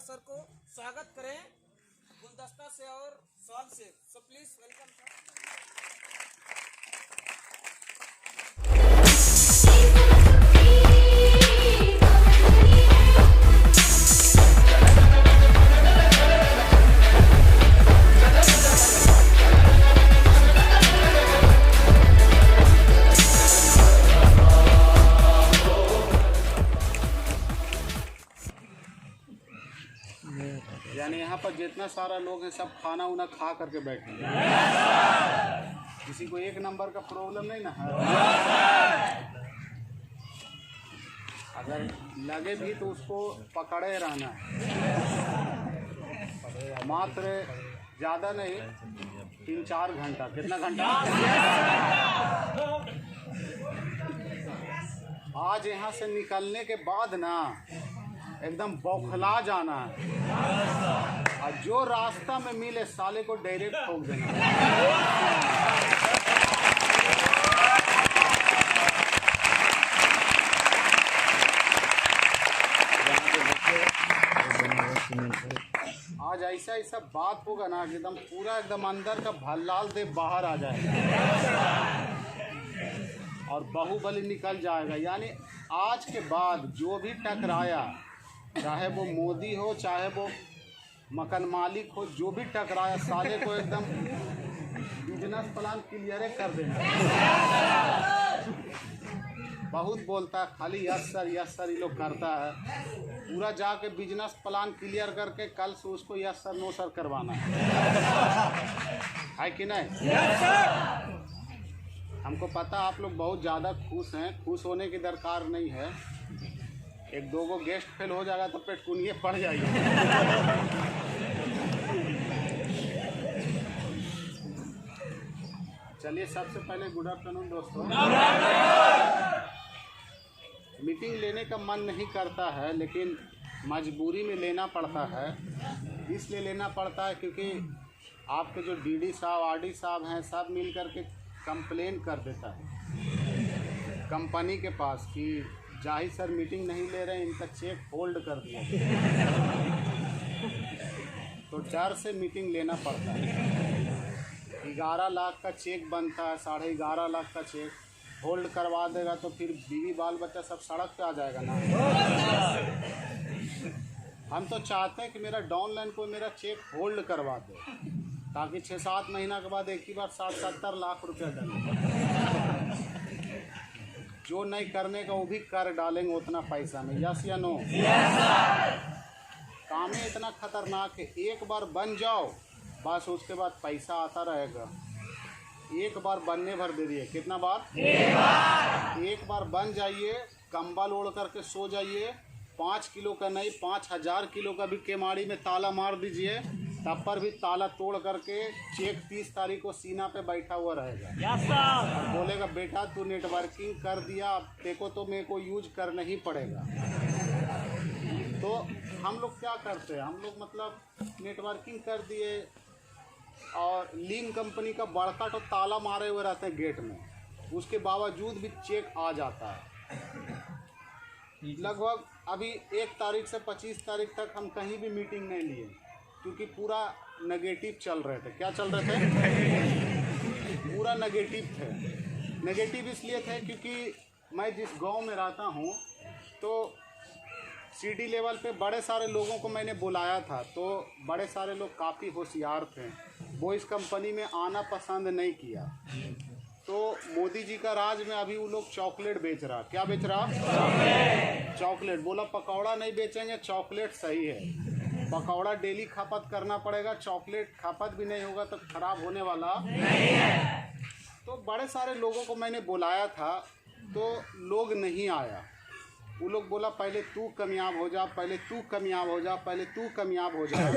Sir को स्वागत करें गुलदस्ता से और सॉल से। So please welcome sir. यानी यहाँ पर जितना सारा लोग हैं सब खाना उना खा करके बैठे हैं। किसी को एक नंबर का प्रॉब्लम नहीं ना है। अगर लगे भी तो उसको पकड़े रहना है, मात्र ज़्यादा नहीं 3-4 घंटा। कितना घंटा? आज यहाँ से निकलने के बाद ना एकदम बौखला जाना है और जो रास्ता में मिले साले को डायरेक्ट ठोक देना। आज ऐसा ऐसा बात होगा ना एकदम पूरा एकदम अंदर का भल्लाल देव बाहर आ जाएगा और बाहुबली निकल जाएगा। यानी आज के बाद जो भी टकराया, चाहे वो मोदी हो चाहे वो मकान मालिक हो, जो भी टकराया साले को एकदम बिजनेस प्लान क्लियर कर देना। बहुत बोलता है खाली यस सर ये लोग करता है। पूरा जाके बिजनेस प्लान क्लियर करके कल से उसको यस सर नो सर करवाना है कि नहीं? yes, हमको पता आप लोग बहुत ज़्यादा खुश हैं। खुश होने की दरकार नहीं है। एक दो गो गेस्ट फेल हो जाएगा तो पेटकुनिये पड़ जाएगी। चलिए सबसे पहले गुड आफ्टरनून दोस्तों। मीटिंग लेने का मन नहीं करता है लेकिन मजबूरी में लेना पड़ता है। इसलिए लेना पड़ता है क्योंकि आपके जो डीडी साहब आरडी साहब हैं सब मिल कर के कंप्लेन कर देता है कंपनी के पास कि जाहिर सर मीटिंग नहीं ले रहे हैं, इनका चेक होल्ड कर दिया। तो डर से मीटिंग लेना पड़ता है। 11 लाख का चेक बनता है, 11.5 लाख का चेक होल्ड करवा देगा तो फिर बीवी बाल बच्चा सब सड़क पे आ जाएगा ना। हम तो चाहते हैं कि मेरा डाउनलाइन को मेरा चेक होल्ड करवा दे ताकि 6-7 महीना के बाद एक ही बार 60-70 लाख रुपया डालें। जो नहीं करने का वो भी कर डालेंगे उतना पैसा में। यस या नो? काम ही इतना खतरनाक है। एक बार बन जाओ बस उसके बाद पैसा आता रहेगा। एक बार बनने भर दे दिए। कितना बार? एक बार बन जाइए, कंबल ओढ़ करके सो जाइए। 5 किलो का नहीं 5000 किलो का भी केमाड़ी में ताला मार दीजिए, तब पर भी ताला तोड़ करके चेक 30 तारीख को सीना पे बैठा हुआ रहेगा। और बोलेगा बेटा तू नेटवर्किंग कर दिया, अब देखो तो मेरे को यूज करना ही पड़ेगा। तो हम लोग क्या करते हैं, हम लोग मतलब नेटवर्किंग कर दिए और लिंक कंपनी का बड़का तो ताला मारे हुए रहते हैं गेट में, उसके बावजूद भी चेक आ जाता है। लगभग अभी 1 तारीख से 25 तारीख तक हम कहीं भी मीटिंग नहीं लिए क्योंकि पूरा नेगेटिव चल रहे थे। क्या चल रहे थे? पूरा नेगेटिव थे। नेगेटिव इसलिए थे क्योंकि मैं जिस गांव में रहता हूं तो सीडी लेवल पे बड़े सारे लोगों को मैंने बुलाया था, तो बड़े सारे लोग काफ़ी होशियार थे। वो इस कंपनी में आना पसंद नहीं किया। तो मोदी जी का राज में अभी वो लोग चॉकलेट बेच रहा। क्या बेच रहा? चॉकलेट। बोला पकौड़ा नहीं बेचेंगे, चॉकलेट सही है। पकौड़ा डेली खपत करना पड़ेगा, चॉकलेट खपत भी नहीं होगा तो खराब होने वाला नहीं है। तो बड़े सारे लोगों को मैंने बुलाया था तो लोग नहीं आया। वो लोग बोला पहले तू कामयाब हो जा, पहले तू कामयाब हो जा, पहले तू कामयाब हो जा।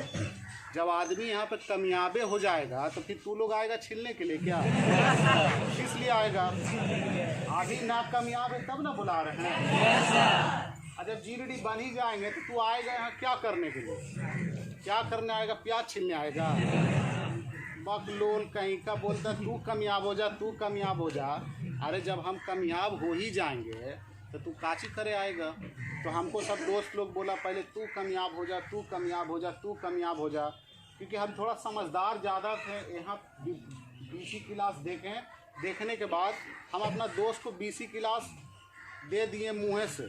जब आदमी यहाँ पे कामयाबे हो जाएगा तो फिर तू लोग आएगा छीलने के लिए क्या? इसलिए आएगा। अभी ना कामयाब है तब ना बुला रहे हैं। जब जीडी बन ही जाएंगे तो तू आएगा यहाँ क्या करने के लिए? क्या करने आएगा? प्याज छीलने आएगा? बकलोल कहीं का बोलता तू कामयाब हो जा, तू कामयाब हो जा। अरे जब हम कामयाब हो ही जाएंगे तो तू काची करे आएगा? तो हमको सब दोस्त लोग बोला पहले तू कामयाब हो जा, तू कामयाब हो जा, तू कामयाब हो जा, क्योंकि हम थोड़ा समझदार ज़्यादा थे। यहाँ BC क्लास देखने के बाद हम अपना दोस्त को BC क्लास दे दिए मुँह से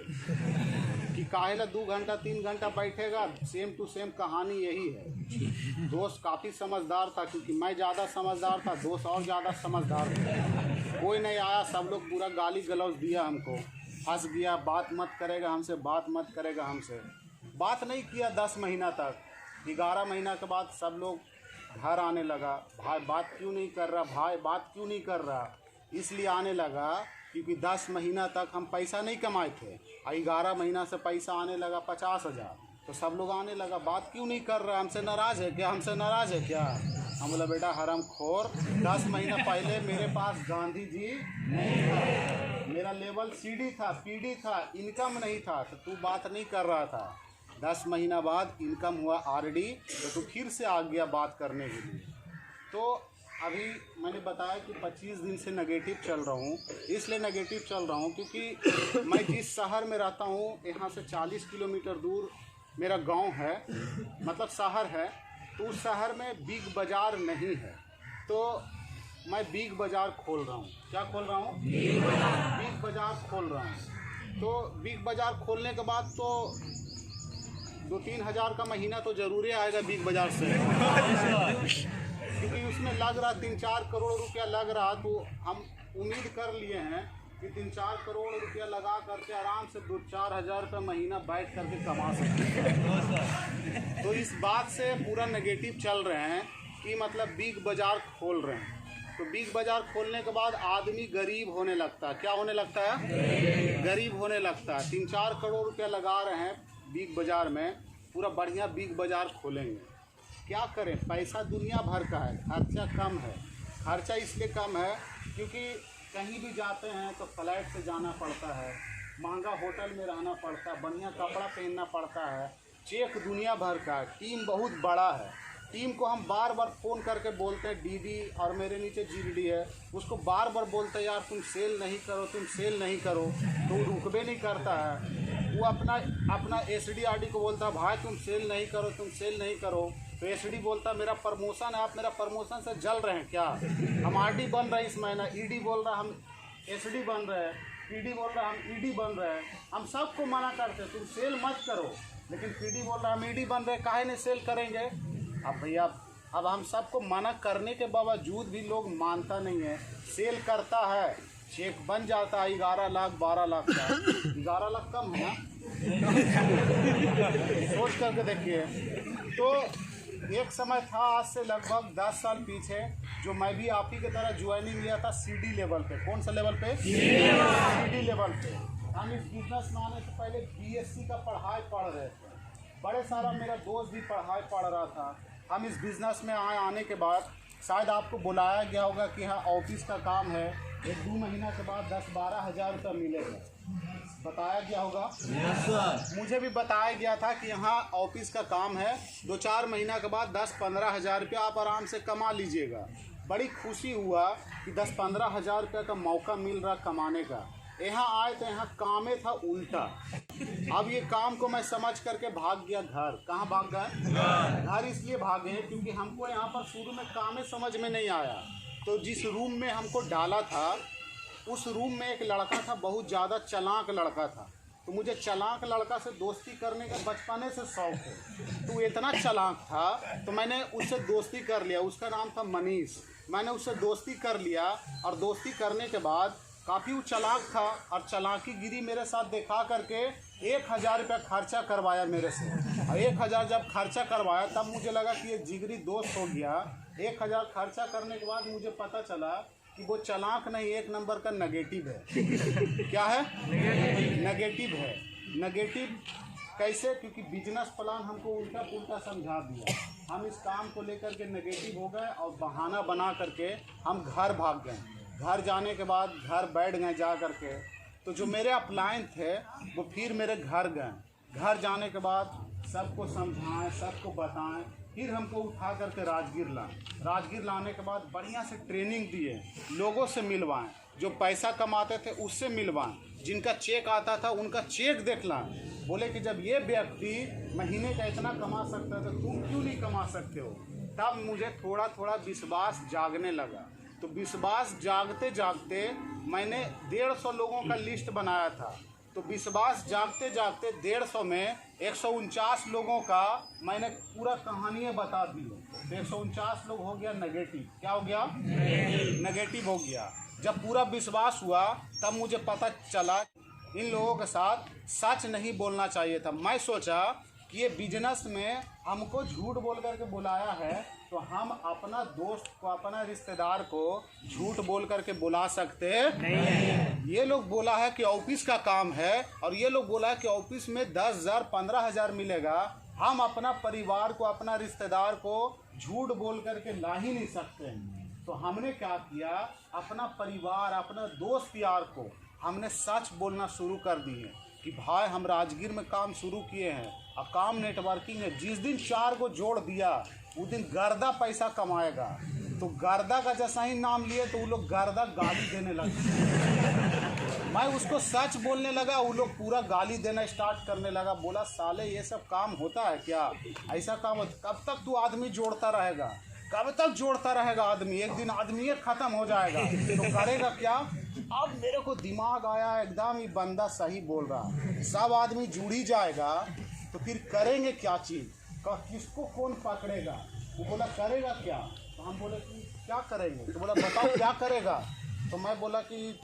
कि काहेला 2 घंटा 3 घंटा बैठेगा, सेम टू सेम कहानी यही है। दोस्त काफ़ी समझदार था, क्योंकि मैं ज़्यादा समझदार था, दोस्त और ज़्यादा समझदार था। कोई नहीं आया, सब लोग पूरा गाली गलौज दिया हमको, फंस गया, बात मत करेगा हमसे, बात मत करेगा हमसे। बात नहीं किया 10 महीना तक। 11 महीना के बाद सब लोग घर आने लगा, भाई बात क्यों नहीं कर रहा, भाई बात क्यों नहीं कर रहा। इसलिए आने लगा क्योंकि 10 महीना तक हम पैसा नहीं कमाए थे, और 11 महीना से पैसा आने लगा 50,000। तो सब लोग आने लगा, बात क्यों नहीं कर रहा, हमसे नाराज़ है क्या, हमसे नाराज़ है क्या। हम बोला बेटा हरामखोर, 10 महीना पहले मेरे पास गांधी जी नहीं था, मेरा लेवल CD था, PD था, इनकम नहीं था, तो तू बात नहीं कर रहा था। 10 महीना बाद इनकम हुआ RD, तो तू फिर से आ गया बात करने के लिए। तो अभी मैंने बताया कि 25 दिन से नेगेटिव चल रहा हूँ। इसलिए नेगेटिव चल रहा हूँ क्योंकि मैं जिस शहर में रहता हूँ, यहाँ से 40 किलोमीटर दूर मेरा गांव है, मतलब शहर है। तो उस शहर में बिग बाज़ार नहीं है, तो मैं बिग बाज़ार खोल रहा हूँ। क्या खोल रहा हूँ? बिग बाज़ार खोल रहा हूँ। तो बिग बाज़ार खोलने के बाद तो 2-3 हज़ार का महीना तो ज़रूरी आएगा बिग बाज़ार से, क्योंकि उसमें लग रहा 3-4 करोड़ रुपया लग रहा। तो हम उम्मीद कर लिए हैं कि 3-4 करोड़ रुपया लगा करके आराम से 2-4 हज़ार रुपये महीना बैठ करके कमा सकते हैं। तो इस बात से पूरा नेगेटिव चल रहे हैं कि मतलब बिग बाज़ार खोल रहे हैं। तो बिग बाज़ार खोलने के बाद आदमी गरीब होने लगता है। क्या होने लगता है? गरीब होने लगता है। 3-4 करोड़ रुपया लगा रहे हैं बिग बाज़ार में, पूरा बढ़िया बिग बाज़ार खोलेंगे। क्या करें, पैसा दुनिया भर का है, खर्चा कम है। खर्चा इसलिए कम है क्योंकि कहीं भी जाते हैं तो फ्लाइट से जाना पड़ता है, महंगा होटल में रहना पड़ता है, बढ़िया कपड़ा पहनना पड़ता है, चेक दुनिया भर का है। टीम बहुत बड़ा है, टीम को हम बार बार फ़ोन करके बोलते हैं, DD और मेरे नीचे GDD है, उसको बार बार बोलते हैं यार तुम सेल नहीं करो, तुम सेल नहीं करो, तो वो रुकबे नहीं करता है। वो अपना SD RD को बोलता है भाई तुम सेल नहीं करो, तुम सेल नहीं करो। तो SD बोलता मेरा प्रमोशन है, आप मेरा प्रमोशन से जल रहे हैं क्या, हम RD बन रहे हैं इस महीना, ED बोल रहा हम SD बन रहे हैं, PD बोल रहा हम ED बन रहे हैं। हम सबको मना करते हैं तुम सेल मत करो, लेकिन PD बोल रहा हम ED बन रहे हैं, काहे नहीं सेल करेंगे। अब भैया अब हम सबको मना करने के बावजूद भी लोग मानता नहीं है, सेल करता है, चेक बन जाता है 11 लाख 12 लाख का। 11 लाख कम है ना, सोच करके देखिए। तो एक समय था आज से लगभग 10 साल पीछे, जो मैं भी आप ही की तरह ज्वाइनिंग लिया था CD लेवल पे। कौन सा लेवल पे? CD लेवल पे। हम इस बिजनेस में आने से पहले BSc का पढ़ाई पढ़ रहे थे, बड़े सारा मेरा दोस्त भी पढ़ाई पढ़ रहा था। हम इस बिज़नेस में आने के बाद शायद आपको बुलाया गया होगा कि हाँ ऑफिस का काम है, 1-2 महीना के बाद 10-12 हज़ार रुपये मिलेगा, बताया गया होगा। yes, sir। मुझे भी बताया गया था कि यहाँ ऑफिस का काम है, 2-4 महीना के बाद 10-15 हज़ार रुपया आप आराम से कमा लीजिएगा। बड़ी खुशी हुआ कि 10-15 हज़ार रुपये का मौका मिल रहा कमाने का। यहाँ आए तो यहाँ कामे था उल्टा। अब ये काम को मैं समझ करके भाग गया घर। कहाँ भाग गए? घर इसलिए भागे क्योंकि हमको यहाँ पर शुरू में कामे समझ में नहीं आया। तो जिस रूम में हमको डाला था उस रूम में एक लड़का था, बहुत ज़्यादा चालाक लड़का था। तो मुझे चालाक लड़का से दोस्ती करने का बचपने से शौक़ है। तो इतना चालाक था तो मैंने उससे दोस्ती कर लिया। उसका नाम था मनीष। मैंने उससे दोस्ती कर लिया और दोस्ती करने के बाद काफ़ी वो चालाक था और चालाकी गिरी मेरे साथ दिखा करके 1,000 रुपया खर्चा करवाया मेरे से। और 1,000 जब खर्चा करवाया तब मुझे लगा कि ये जिगरी दोस्त हो गया। 1,000 खर्चा करने के बाद मुझे पता चला कि वो चालाक नहीं, एक नंबर का नेगेटिव है। क्या है? नेगेटिव है। नेगेटिव कैसे? क्योंकि बिजनेस प्लान हमको उल्टा पुल्टा समझा दिया। हम इस काम को लेकर के नेगेटिव हो गए और बहाना बना करके हम घर भाग गए। घर जाने के बाद घर बैठ गए जा करके। तो जो मेरे अपलाइन थे वो फिर मेरे घर गए। घर जाने के बाद सबको समझाएं, सबको बताएं, फिर हमको उठा करके राजगीर लाए। राजगीर लाने के बाद बढ़िया से ट्रेनिंग दिए, लोगों से मिलवाएं, जो पैसा कमाते थे उससे मिलवाएं, जिनका चेक आता था उनका चेक देखना। बोले कि जब ये व्यक्ति महीने का इतना कमा सकता है तो तुम क्यों नहीं कमा सकते हो। तब मुझे थोड़ा थोड़ा विश्वास जागने लगा। तो विश्वास जागते जागते मैंने 150 लोगों का लिस्ट बनाया था। तो विश्वास जागते जागते 150 में 149 लोगों का मैंने पूरा कहानियाँ बता दी। तो 149 लोग हो गया नेगेटिव। क्या हो गया? नेगेटिव हो गया। जब पूरा विश्वास हुआ तब मुझे पता चला इन लोगों के साथ सच नहीं बोलना चाहिए था। मैं सोचा कि ये बिजनेस में हमको झूठ बोल करके बुलाया है तो हम अपना दोस्त को, अपना रिश्तेदार को झूठ बोल करके बुला सकते नहीं। ये लोग बोला है कि ऑफिस का काम है और ये लोग बोला है कि ऑफिस में 10,000 15,000 मिलेगा। हम अपना परिवार को, अपना रिश्तेदार को झूठ बोल करके ला ही नहीं सकते हैं। तो हमने क्या किया, अपना परिवार, अपना दोस्त यार को हमने सच बोलना शुरू कर दिए कि भाई हम राजगीर में काम शुरू किए हैं और काम नेटवर्किंग है। जिस दिन 4 को जोड़ दिया उस दिन गर्दा पैसा कमाएगा। तो गर्दा का जैसा ही नाम लिए तो वो लोग गर्दा गाली देने लगे। मैं उसको सच बोलने लगा, वो लोग पूरा गाली देना स्टार्ट करने लगा। बोला साले ये सब काम होता है क्या? ऐसा काम होता? कब तक तू आदमी जोड़ता रहेगा? कब तक जोड़ता रहेगा आदमी? एक दिन आदमी खत्म हो जाएगा तो करेगा क्या? अब मेरे को दिमाग आया एकदम ये बंदा सही बोल रहा। सब आदमी जुड़ ही जाएगा तो फिर करेंगे क्या चीज़? किसको कौन पकड़ेगा? वो बोला करेगा क्या? तो हम बोले कि क्या करेंगे? तो बोला बताओ क्या करेगा? तो मैं बोला कि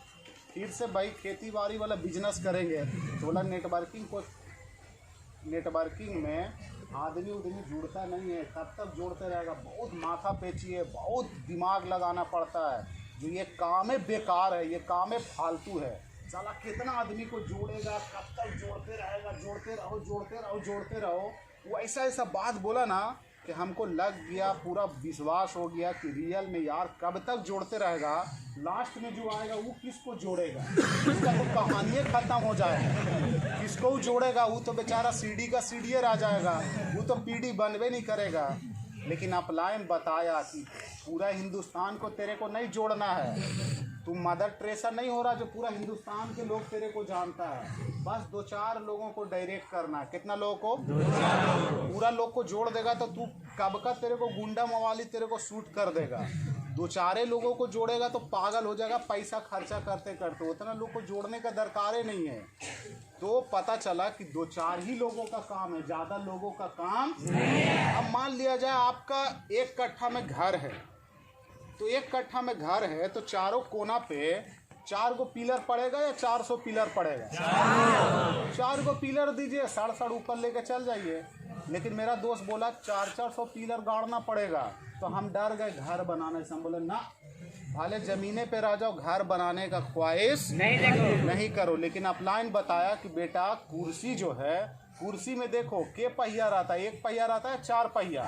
फिर से भाई खेती बाड़ी वाला बिजनेस करेंगे। तो बोला नेटवर्किंग में आदमी उदमी जुड़ता नहीं है, कब तक जोड़ते रहेगा? बहुत माथा पेची है, बहुत दिमाग लगाना पड़ता है। जो ये काम है बेकार है, ये काम है फालतू है। साला कितना आदमी को जोड़ेगा, कब तक जोड़ते रहेगा? जोड़ते रहो, जोड़ते रहो, जोड़ते रहो। वो ऐसा बात बोला ना कि हमको लग गया, पूरा विश्वास हो गया कि रियल में यार कब तक जोड़ते रहेगा। लास्ट में जो आएगा वो किसको जोड़ेगा? उसका तो कहानी खत्म हो जाएगा। किसको जोड़ेगा? वो तो बेचारा सीडी का सीडीए रह जाएगा, वो तो पीडी बनवे नहीं करेगा। लेकिन अपलाइन बताया कि पूरा हिंदुस्तान को तेरे को नहीं जोड़ना है। तू मदर टेरेसा नहीं हो रहा जो पूरा हिंदुस्तान के लोग तेरे को जानता है। बस 2-4 लोगों को डायरेक्ट करना है। कितना लोगों को? पूरा लोग को जोड़ देगा तो तू कब का तेरे को गुंडा मवाली तेरे को शूट कर देगा। 2-4 लोगों को जोड़ेगा तो पागल हो जाएगा पैसा खर्चा करते करते। उतना लोग को जोड़ने का दरकार ही नहीं है। तो पता चला कि 2-4 ही लोगों का काम है, ज़्यादा लोगों का काम। अब मान लिया जाए आपका 1 कट्ठा में घर है, तो 1 कट्ठा में घर है तो चारों कोना पे 4 गो पिलर पड़ेगा या 400 पिलर पड़ेगा? 4 गो पिलर दीजिए, सड़ ऊपर लेके चल जाइए। लेकिन मेरा दोस्त बोला 400 पिलर गाड़ना पड़ेगा। तो हम डर गए घर बनाने से। हम बोले ना, भले ज़मीने पे रह जाओ, घर बनाने का ख्वाहिश नहीं करो। लेकिन अपलाइन बताया कि बेटा कुर्सी जो है, कुर्सी में देखो के पहिया रहता है? 1 पहिया रहता है, 4 पहिया।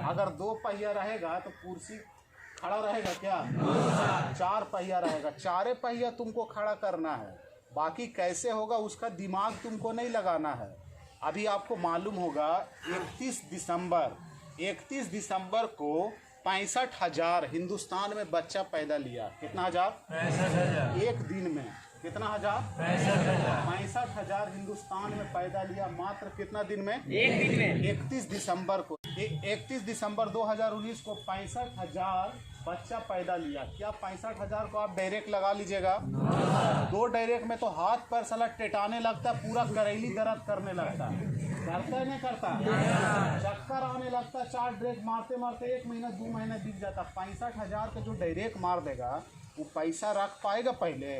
अगर 2 पहिया रहेगा तो कुर्सी खड़ा रहेगा क्या? 4 पहिया रहेगा। 4 पहिया तुमको खड़ा करना है। बाकी कैसे होगा उसका दिमाग तुमको नहीं लगाना है। अभी आपको मालूम होगा 31 दिसंबर को 65,000 हिंदुस्तान में बच्चा पैदा लिया। कितना हजार? 65,000 एक दिन में। कितना हजार? 65,000 हिंदुस्तान में पैदा लिया मात्र कितना दिन में? एक दिन में। 31 दिसंबर को, 31 दिसंबर 2019 को 65,000 बच्चा पैदा लिया। क्या 65,000 को आप डायरेक्ट लगा लीजिएगा? 2 डायरेक्ट में तो हाथ पैर साला टेटाने लगता है, पूरा करेली दर्द करने लगता है। करता है नहीं करता? चक्कर आने लगता है। 4 डायरेक्ट मारते मारते 1 महीना 2 महीना बीत जाता। 65,000 का जो डायरेक्ट मार देगा वो पैसा रख पाएगा? पहले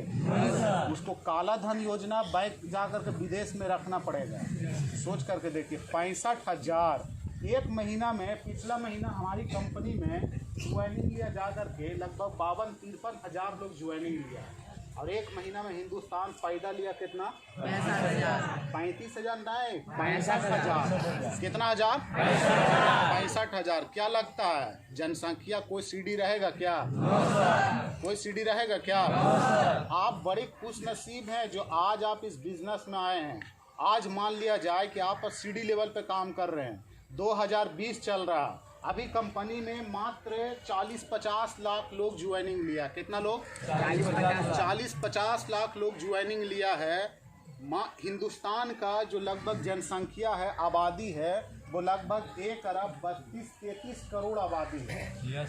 उसको काला धन योजना बैंक जा करके विदेश में रखना पड़ेगा। सोच करके देखिए 65,000 एक महीना में। पिछला महीना हमारी कंपनी में ज्वाइनिंग लिया जा करके लगभग 52-53 हज़ार लोग ज्वाइनिंग लिया। और एक महीना में हिंदुस्तान पैदा लिया कितना? 35,000 नहीं, 65,000। कितना हजार? 65,000। क्या लगता है जनसंख्या कोई सीडी रहेगा क्या? कोई सीडी रहेगा क्या? आप बड़ी खुश नसीब हैं जो आज आप इस बिजनेस में आए हैं। आज मान लिया जाए कि आप सीडी लेवल पे काम कर रहे हैं, 2020 चल रहा, अभी कंपनी में मात्र 40-50 लाख लोग ज्वाइनिंग लिया। कितना लोग? 40-50 लाख लोग ज्वाइनिंग लिया है। हिंदुस्तान का जो लगभग जनसंख्या है, आबादी है, वो लगभग 1 अरब 32-33 करोड़ आबादी है।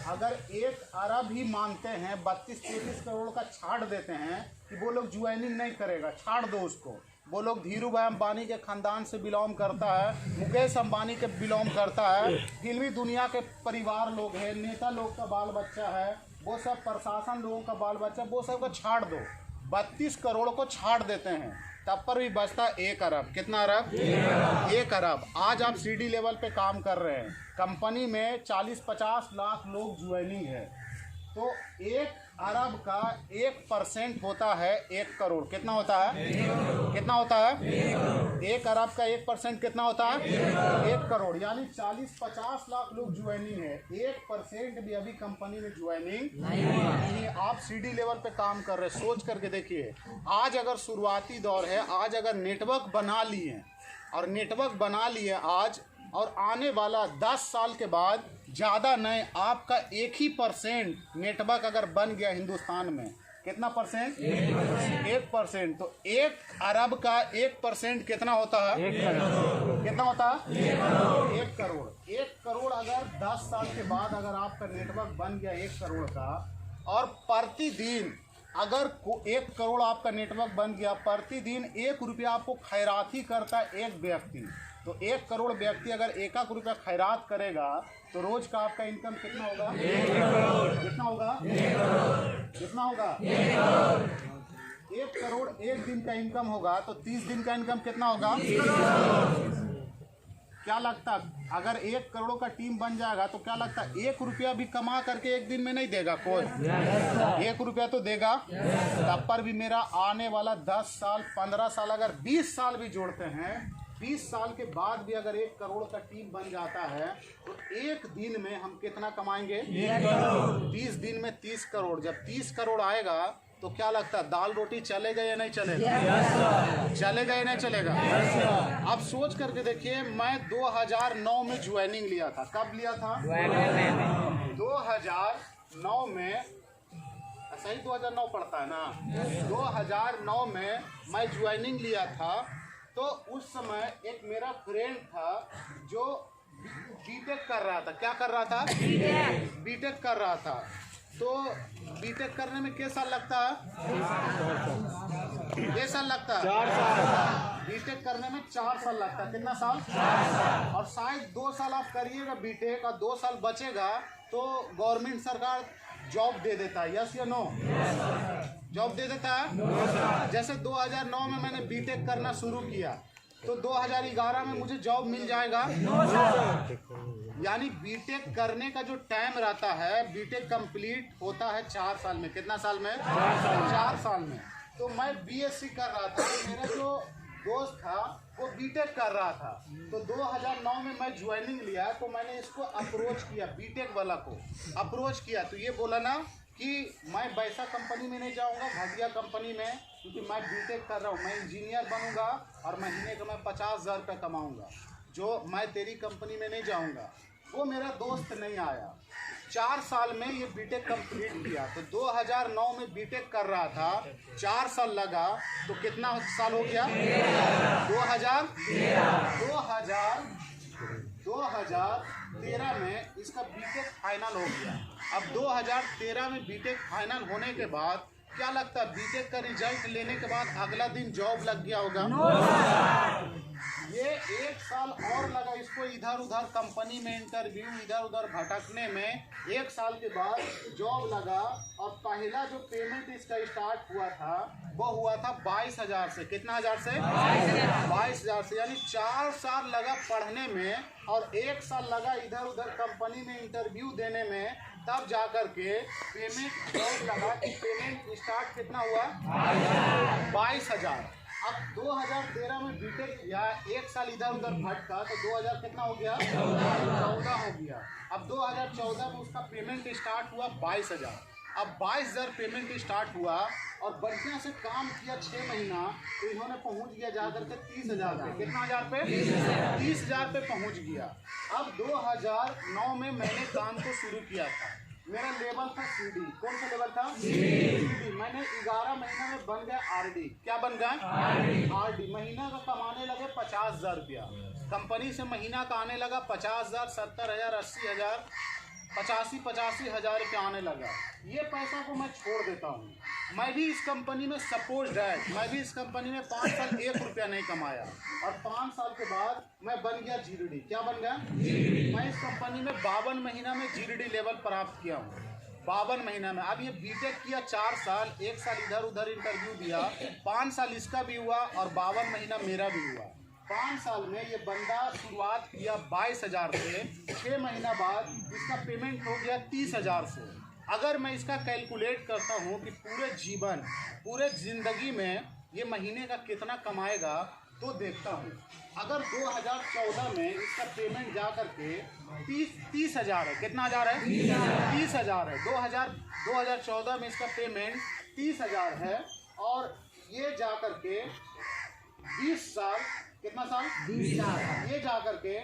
अगर 1 अरब ही मानते हैं, 32-33 करोड़ का छाड़ देते हैं कि वो लोग ज्वाइनिंग नहीं करेगा, छाड़ दो उसको। वो लोग धीरू भाई अंबानी के ख़ानदान से बिलोंग करता है, मुकेश अंबानी के बिलोंग करता है, फिल्मी दुनिया के परिवार लोग हैं, नेता लोग का बाल बच्चा है, वो सब प्रशासन लोगों का बाल बच्चा, वो सब को छाड़ दो। 32 करोड़ को छाड़ देते हैं, तब पर भी बचता 1 अरब। कितना अरब? 1 अरब। आज आप सीडी लेवल पे काम कर रहे हैं, कंपनी में 40-50 लाख लोग ज्वाइनिंग है, तो 1 अरब का 1% होता है 1 करोड़। कितना होता है? कितना होता है? 1 अरब का 1% कितना होता है? 1 करोड़। यानी 40-50 लाख लोग ज्वाइनिंग है, 1% भी अभी कंपनी में ज्वाइनिंग नहीं। आप सीडी लेवल पे काम कर रहे हैं, सोच करके देखिए। आज अगर शुरुआती दौर है, आज अगर नेटवर्क बना लिए और नेटवर्क बना लिए आज, और आने वाला 10 साल के बाद ज़्यादा नहीं, आपका 1% नेटवर्क अगर बन गया हिंदुस्तान में, कितना परसेंट? 1%। तो 1 अरब का 1% कितना होता है? कितना होता है? 1 करोड़। 1 करोड़ अगर 10 साल के बाद अगर आपका नेटवर्क बन गया 1 करोड़ का, और प्रतिदिन अगर 1 करोड़ आपका नेटवर्क बन गया, प्रतिदिन 1 रुपया आपको खैराती करता है एक व्यक्ति, तो 1 करोड़ व्यक्ति अगर 1 रुपया खैरात करेगा तो रोज का आपका इनकम कितना होगा? 1 करोड़। कितना होगा? 1 करोड़। कितना होगा? 1 करोड़ 1 दिन का इनकम होगा, तो 30 दिन का इनकम कितना होगा? क्या लगता अगर 1 करोड़ का टीम बन जाएगा तो क्या लगता है 1 रुपया भी कमा करके एक दिन में नहीं देगा कोई? 1 रुपया तो देगा। तब पर भी मेरा आने वाला 10 साल 15 साल अगर 20 साल भी जोड़ते हैं, 20 साल के बाद भी अगर 1 करोड़ का टीम बन जाता है तो एक दिन में हम कितना कमाएंगे? 1 करोड़। 30 दिन में 30 करोड़। जब 30 करोड़ आएगा तो क्या लगता है दाल रोटी चलेगा या नहीं चलेगा? चलेगा या नहीं चलेगा? अब सोच करके देखिए, मैं 2009 में ज्वाइनिंग लिया था। कब लिया था? 2009 में। सही 2009 पड़ता है ना? 2009 में मैं ज्वाइनिंग लिया था। तो उस समय एक मेरा फ्रेंड था जो बीटेक कर रहा था। क्या कर रहा था? बीटेक कर रहा था। तो बीटेक करने में कितने साल लगता है? 4 साल लगता है। 4 साल। बीटेक करने में 4 साल लगता है। कितना साल? 4 साल। और शायद 2 साल आप करिएगा बीटेक और 2 साल बचेगा तो गवर्नमेंट सरकार जॉब दे देता है। यस या नो? जॉब दे देता है। जैसे 2009 में मैंने बीटेक करना शुरू किया तो 2011 में मुझे जॉब मिल जाएगा। यानी बीटेक करने का जो टाइम रहता है, बीटेक कंप्लीट होता है 4 साल में। कितना साल में? 4 साल में। तो मैं बीएससी कर रहा था, मेरा जो दोस्त था वो बीटेक कर रहा था। तो 2009 में मैं ज्वाइनिंग लिया तो मैंने इसको अप्रोच किया, बीटेक वाला को अप्रोच किया। तो ये बोला ना कि मैं वैसा कंपनी में नहीं जाऊंगा, घटिया कंपनी में, क्योंकि मैं बीटेक कर रहा हूँ, मैं इंजीनियर बनूंगा और महीने का मैं 50,000 रुपये कमाऊंगा, जो मैं तेरी कंपनी में नहीं जाऊंगा। वो मेरा दोस्त नहीं आया। 4 साल में ये बीटेक कंप्लीट किया। तो 2009 में बीटेक कर रहा था, 4 साल लगा, तो कितना साल हो गया? 2013 में इसका बीटेक फाइनल हो गया। अब 2013 में बीटेक फाइनल होने के बाद क्या लगता है बीटेक का रिजल्ट लेने के बाद अगला दिन जॉब लग गया होगा? ये 1 साल और लगा इसको इधर उधर कंपनी में इंटरव्यू, इधर उधर भटकने में। 1 साल के बाद जॉब लगा और पहला जो पेमेंट इसका स्टार्ट हुआ था वो हुआ था 22,000 से। कितना हजार से? 22,000 से। यानी 4 साल लगा पढ़ने में और 1 साल लगा इधर उधर कंपनी में इंटरव्यू देने में, तब जाकर के पेमेंट जॉब लगा कि पेमेंट स्टार्ट कितना हुआ? 22,000। अब 2013 में बीटेक किया, 1 साल इधर उधर भटका तो 2000 कितना हो गया? 14 हो गया। अब 2014 में उसका पेमेंट स्टार्ट हुआ 22,000। अब 22,000 पेमेंट स्टार्ट हुआ और बढ़िया से काम किया 6 महीना, तो इन्होंने पहुंच गया जाकर के 30,000 पे। कितना हज़ार पे? 30,000 पे पहुंच गया। अब 2009 में मैंने काम को शुरू किया था। मेरा लेवल था CD। कौन सा लेवल था? CD। मैंने 11 महीना में बन गया RD। क्या बन गया? RD। महीना का कमाने लगे 50,000 रुपया। कंपनी से महीना का आने लगा 50,000, 70,000, 80,000, 85 हज़ार रुपया आने लगा। ये पैसा को मैं छोड़ देता हूँ। मैं भी इस कंपनी में सपोज डैट, मैं भी इस कंपनी में 5 साल 1 रुपया नहीं कमाया और 5 साल के बाद मैं बन गया GDD। क्या बन गया? मैं इस कंपनी में 52 महीना में GDD लेवल प्राप्त किया हूँ। 52 महीना में। अब ये बीटेक किया 4 साल, 1 साल इधर उधर इंटरव्यू दिया, 5 साल इसका भी हुआ और 52 महीना मेरा भी हुआ। 5 साल में ये बंदा शुरुआत किया 22,000 से, 6 महीना बाद इसका पेमेंट हो गया 30,000 से। अगर मैं इसका कैलकुलेट करता हूँ कि पूरे ज़िंदगी में ये महीने का कितना कमाएगा, तो देखता हूँ। अगर 2014 में इसका पेमेंट जा कर के 30,000 है। कितना हज़ार है? 30,000 है। 2014 में इसका पेमेंट 30,000 है और ये जा कर के 20 साल, कितना साल? 20 साल। ये जा कर के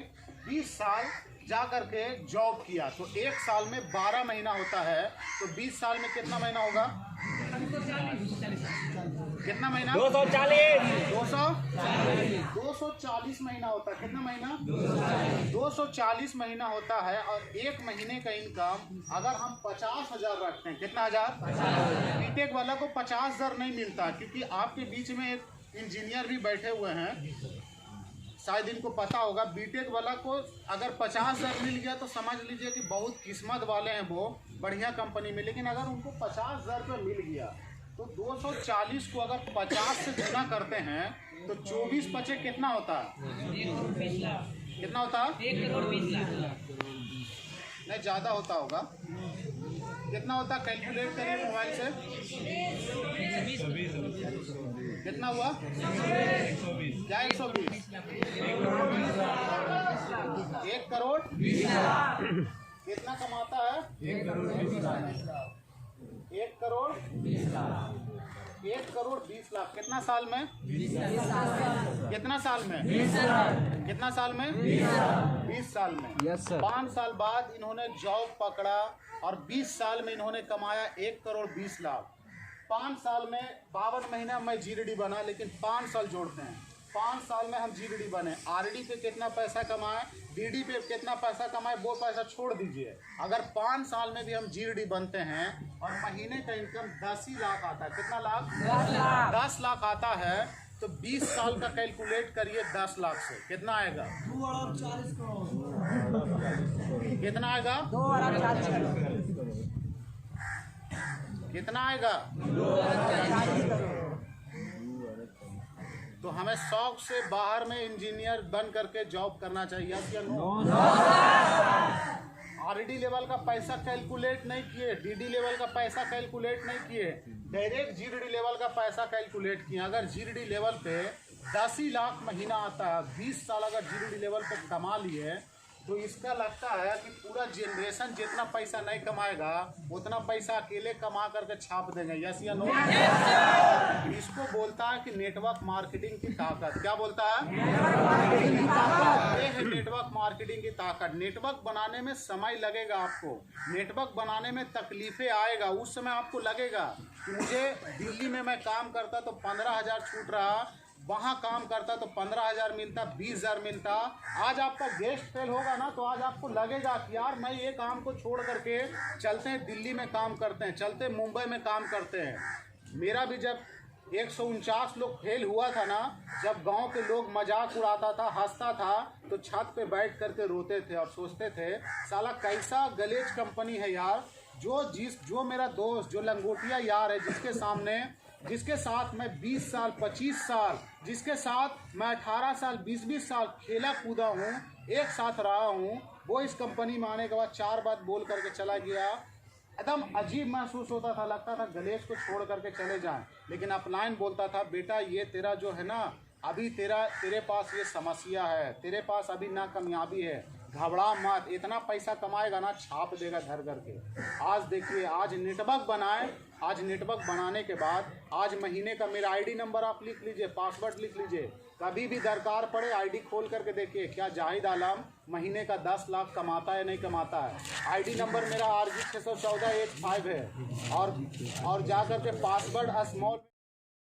20 साल जा कर के जॉब किया, तो 1 साल में 12 महीना होता है, तो 20 साल में कितना महीना होगा? कितना महीना? 240 महीना होता है। कितना महीना? 240 महीना होता है। और 1 महीने का इनकम अगर हम 50,000 रखते हैं, कितना हज़ार? बीटेक वाला को 50,000 नहीं मिलता, क्योंकि आपके बीच में एक इंजीनियर भी बैठे हुए हैं, शायद इनको पता होगा। बीटेक वाला को अगर 50,000 मिल गया तो समझ लीजिए कि बहुत किस्मत वाले हैं वो, बढ़िया कंपनी में। लेकिन अगर उनको 50,000 रुपये मिल गया तो 240 को अगर 50 से गुना करते हैं तो 24 पचे कितना होता है? कितना होता है? 1 करोड़ 20 लाख। नहीं, ज़्यादा होता होगा। कितना होता? कैलकुलेट करिए मोबाइल से। कितना हुआ? क्या? 120। 1 करोड़ 20 लाख। कितना कमाता है? 1 करोड़ 20 लाख। 1 करोड़ 20 लाख। 1 करोड़ 20 लाख। कितना साल में? 20 साल। कितना साल में? 20 साल। कितना साल में? 20 साल में। Yes sir. 5 साल बाद इन्होंने जॉब पकड़ा और 20 साल में इन्होंने कमाया 1 करोड़ 20 लाख। 5 साल में 52 महीना में GDD बना, लेकिन 5 साल जोड़ते हैं। 5 साल में हम GDD बने। RD पे कितना पैसा कमाए, DD पे कितना पैसा कमाए, वो पैसा छोड़ दीजिए। अगर 5 साल में भी हम GDD बनते हैं और महीने का इनकम 10 ही लाख आता है। कितना लाख? 10 लाख आता है, तो 20 साल का कैलकुलेट करिए 10 लाख से कितना आएगा? 240 करोड़। कितना आएगा? 240 करोड़। कितना आएगा? 240 करोड़। तो हमें शौक से बाहर में इंजीनियर बन करके जॉब करना चाहिए। या नो? RD लेवल का पैसा कैलकुलेट नहीं किए, DD लेवल का पैसा कैलकुलेट नहीं किए, डायरेक्ट GDD लेवल का पैसा कैलकुलेट किए। अगर GDD लेवल पे 10 ही लाख महीना आता है, 20 साल अगर GDD लेवल पे कमा लिए, तो इसका लगता है कि पूरा जनरेशन जितना पैसा नहीं कमाएगा उतना पैसा अकेले कमा करके छाप देंगे। यस या नो? इसको बोलता है कि नेटवर्क मार्केटिंग की ताकत। क्या बोलता है? ये है नेटवर्क मार्केटिंग की ताकत। नेटवर्क बनाने में समय लगेगा, आपको नेटवर्क बनाने में तकलीफें आएगा। उस समय आपको लगेगा कि मुझे दिल्ली में मैं काम करता तो 15,000 छूट रहा, वहाँ काम करता तो 15,000 मिलता, 20,000 मिलता। आज आपका गेस्ट फेल होगा ना, तो आज आपको लगेगा कि यार मैं ये काम को छोड़ करके चलते हैं दिल्ली में काम करते हैं, चलते मुंबई में काम करते हैं। मेरा भी जब 149 लोग फेल हुआ था ना, जब गांव के लोग मजाक उड़ाता था, हंसता था, तो छत पे बैठ करके रोते थे और सोचते थे साला कैसा गलेज कंपनी है यार। जो मेरा दोस्त, जो लंगोटिया यार है, जिसके साथ मैं 20 साल 25 साल, जिसके साथ मैं 18 साल 20 साल खेला कूदा हूँ, एक साथ रहा हूँ, वो इस कंपनी में आने के बाद 4 बात बोल करके चला गया। एकदम अजीब महसूस होता था, लगता था गलेज को छोड़ करके चले जाएं। लेकिन अपलाइन बोलता था, बेटा ये तेरा जो है ना, अभी तेरे पास ये समस्या है, तेरे पास अभी नाकामयाबी है, घबरा मत, इतना पैसा कमाएगा ना छाप देगा घर घर के। आज देखिए, आज नेटवर्क बनाए, आज नेटवर्क बनाने के बाद आज महीने का मेरा आईडी नंबर आप लिख लीजिए, पासवर्ड लिख लीजिए, कभी भी दरकार पड़े आईडी खोल करके देखिए क्या जाहिद आलम महीने का 10 लाख कमाता है नहीं कमाता है। आईडी नंबर मेरा RG614H5 है और जा करके पासवर्ड स्मॉल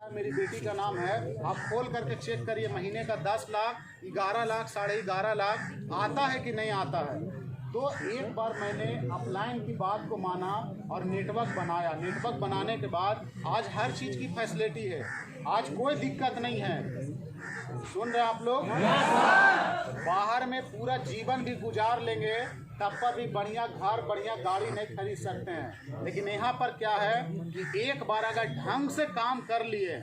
मेरी बेटी का नाम है, आप खोल करके चेक करिए महीने का 10 लाख 11 लाख 11.5 लाख आता है कि नहीं आता है। तो एक बार मैंने अपलाइन की बात को माना और नेटवर्क बनाया। नेटवर्क बनाने के बाद आज हर चीज़ की फैसिलिटी है, आज कोई दिक्कत नहीं है। सुन रहे आप लोग? बाहर में पूरा जीवन भी गुजार लेंगे तब पर भी बढ़िया घर बढ़िया गाड़ी नहीं खरीद सकते हैं, लेकिन यहाँ पर क्या है कि एक बार अगर ढंग से काम कर लिए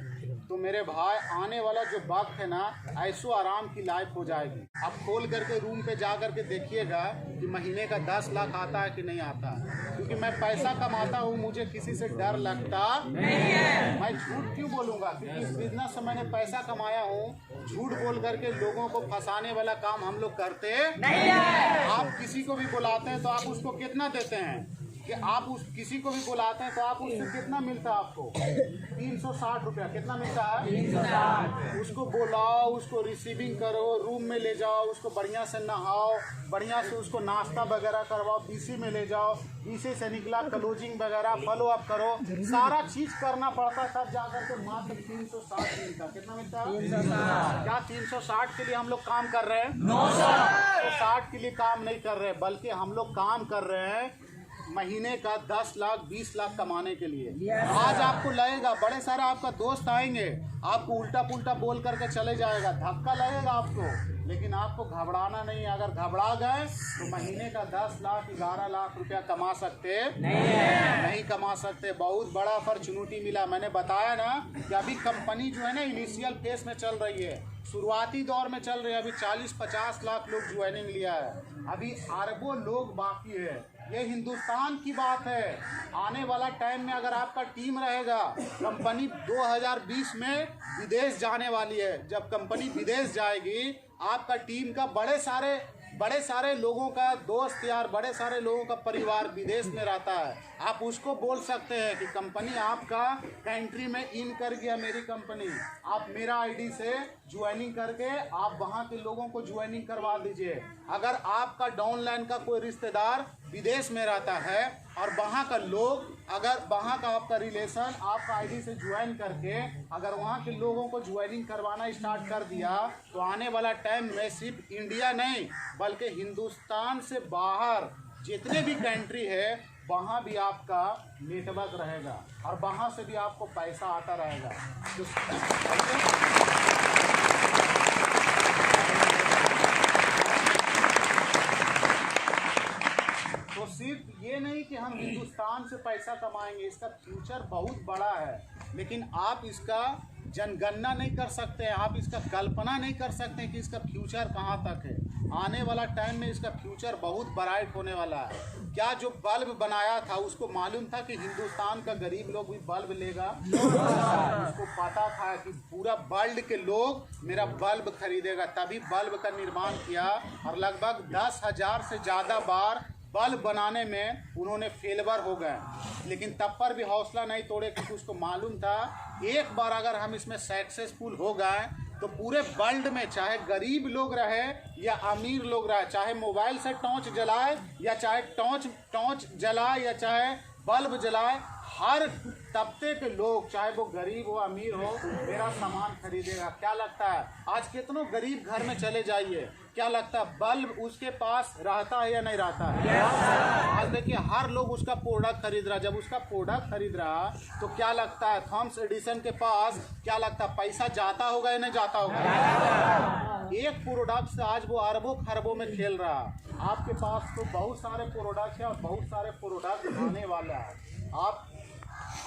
तो मेरे भाई आने वाला जो वक्त है ना, ऐसो आराम की लाइफ हो जाएगी। आप खोल करके रूम पे जा करके देखिएगा कि महीने का 10 लाख आता है कि नहीं आता है। क्योंकि मैं पैसा कमाता हूँ, मुझे किसी से डर लगता नहीं है। मैं झूठ क्यों बोलूँगा? क्योंकि इस बिजनेस से मैंने पैसा कमाया हूँ। झूठ बोल करके लोगों को फंसाने वाला काम हम लोग करते नहीं है। आप किसी को भी बुलाते हैं तो आप उसको कितना देते हैं? कि आप उस किसी को भी बुलाते हैं तो आप उससे कितना मिलता है? आपको 360 रुपया कितना मिलता है? 360। उसको बुलाओ, उसको रिसीविंग करो, रूम में ले जाओ, उसको बढ़िया से नहाओ, बढ़िया से उसको नाश्ता वगैरह करवाओ, पीसी में ले जाओ, पीसी से निकला क्लोजिंग वगैरह फॉलो अप करो, सारा चीज करना पड़ता है तब जाकर के मात्र 360 मिलता। कितना मिलता है? 360। क्या 360 के लिए हम लोग काम कर रहे हैं? 360 के लिए काम नहीं कर रहे, बल्कि हम लोग काम कर रहे हैं महीने का 10 लाख 20 लाख कमाने के लिए। आज आपको लगेगा बड़े सारे आपका दोस्त आएंगे, आपको उल्टा पुल्टा बोल करके चले जाएगा, धक्का लगेगा आपको, लेकिन आपको घबराना नहीं है। अगर घबरा गए तो महीने का 10 लाख 11 लाख रुपया कमा सकते नहीं कमा सकते। बहुत बड़ा अपॉर्चुनिटी मिला। मैंने बताया ना कि अभी कंपनी जो है ना इनिशियल फेस में चल रही है, शुरुआती दौर में चल रही है। अभी 40-50 लाख लोग ज्वाइनिंग लिया है, अभी अरबों लोग बाकी है। ये हिंदुस्तान की बात है। आने वाला टाइम में अगर आपका टीम रहेगा, कंपनी 2020 में विदेश जाने वाली है। जब कंपनी विदेश जाएगी, आपका टीम का बड़े सारे लोगों का दोस्त यार, बड़े सारे लोगों का परिवार विदेश में रहता है। आप उसको बोल सकते हैं कि कंपनी आपका कंट्री में इन कर गया, मेरी कंपनी, आप मेरा आईडी से ज्वाइनिंग करके आप वहाँ के लोगों को ज्वाइनिंग करवा दीजिए। अगर आपका डाउनलाइन का कोई रिश्तेदार विदेश में रहता है और वहाँ का लोग, अगर वहाँ का आपका रिलेशन आपका आईडी से ज्वाइन करके अगर वहाँ के लोगों को ज्वाइनिंग करवाना स्टार्ट कर दिया, तो आने वाला टाइम में सिर्फ इंडिया नहीं बल्कि हिंदुस्तान से बाहर जितने भी कंट्री है वहाँ भी आपका नेटवर्क रहेगा और वहाँ से भी आपको पैसा आता रहेगा। तो सिर्फ ये नहीं कि हम हिंदुस्तान से पैसा कमाएंगे, इसका फ्यूचर बहुत बड़ा है, लेकिन आप इसका जनगणना नहीं कर सकते हैं, आप इसका कल्पना नहीं कर सकते हैं कि इसका फ्यूचर कहाँ तक है। आने वाला टाइम में इसका फ्यूचर बहुत ब्राइट होने वाला है। क्या जो बल्ब बनाया था उसको मालूम था कि हिंदुस्तान का गरीब लोग भी बल्ब लेगा? उसको पता था कि पूरा वर्ल्ड के लोग मेरा बल्ब खरीदेगा, तभी बल्ब का निर्माण किया। और लगभग 10,000 से ज़्यादा बार बल्ब बनाने में उन्होंने फेलवर हो गए, लेकिन तब पर भी हौसला नहीं तोड़े, क्योंकि उसको मालूम था एक बार अगर हम इसमें सक्सेसफुल हो गए तो पूरे वर्ल्ड में चाहे गरीब लोग रहे या अमीर लोग रहे, चाहे मोबाइल से टॉर्च जलाए या चाहे टॉर्च जलाए या चाहे बल्ब जलाए, हर तबके के लोग चाहे वो गरीब हो अमीर हो मेरा सामान खरीदेगा। क्या लगता है आज कितनों गरीब घर में चले जाइए, क्या लगता है बल्ब उसके पास रहता है या नहीं रहता है? आज देखिए हर लोग उसका प्रोडक्ट खरीद रहा। जब उसका प्रोडक्ट खरीद रहा तो क्या लगता है थॉमस एडिसन के पास क्या लगता है पैसा जाता होगा या नहीं जाता होगा? एक प्रोडक्ट से आज वो अरबों खरबों में खेल रहा। आपके पास तो बहुत सारे प्रोडक्ट है और बहुत सारे प्रोडक्ट आने वाला है।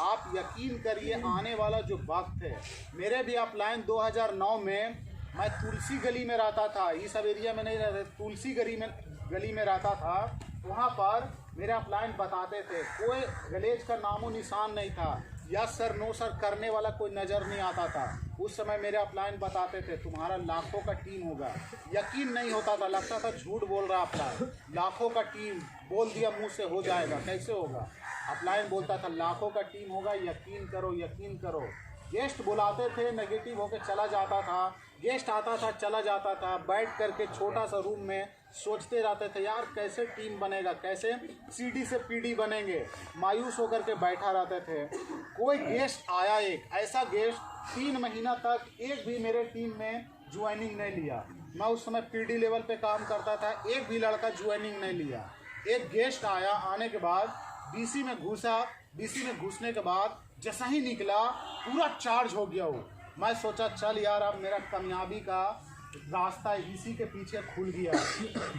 आप यकीन करिए आने वाला जो वक्त है, मेरे भी अपलाइन 2009 में मैं तुलसी गली में रहता था, ये सब एरिया में नहीं रहता, तुलसी गली में रहता था। वहाँ पर मेरे अपलाइन बताते थे, कोई गलेज का नामो निशान नहीं था। यस सर नो सर करने वाला कोई नज़र नहीं आता था। उस समय मेरे अपलाइन बताते थे तुम्हारा लाखों का टीम होगा, यकीन नहीं होता था, लगता था झूठ बोल रहा अपलाइन। लाखों का टीम बोल दिया मुंह से हो जाएगा, कैसे होगा? अपलाइन बोलता था लाखों का टीम होगा, यकीन करो यकीन करो। गेस्ट बुलाते थे, नेगेटिव होकर चला जाता था, गेस्ट आता था चला जाता था, बैठ करके छोटा सा रूम में सोचते रहते थे यार कैसे टीम बनेगा, कैसे सीडी से पीडी बनेंगे, मायूस होकर के बैठा रहते थे। कोई गेस्ट आया, एक ऐसा गेस्ट 3 महीना तक एक भी मेरे टीम में ज्वाइनिंग नहीं लिया। मैं उस समय पीडी लेवल पे काम करता था, एक भी लड़का ज्वाइनिंग नहीं लिया। एक गेस्ट आया, आने के बाद बीसी में घुसा, बीसी में घुसने के बाद जैसा ही निकला पूरा चार्ज हो गया वो। मैं सोचा चल यार अब मेरा कामयाबी का रास्ता इसी के पीछे खुल गया।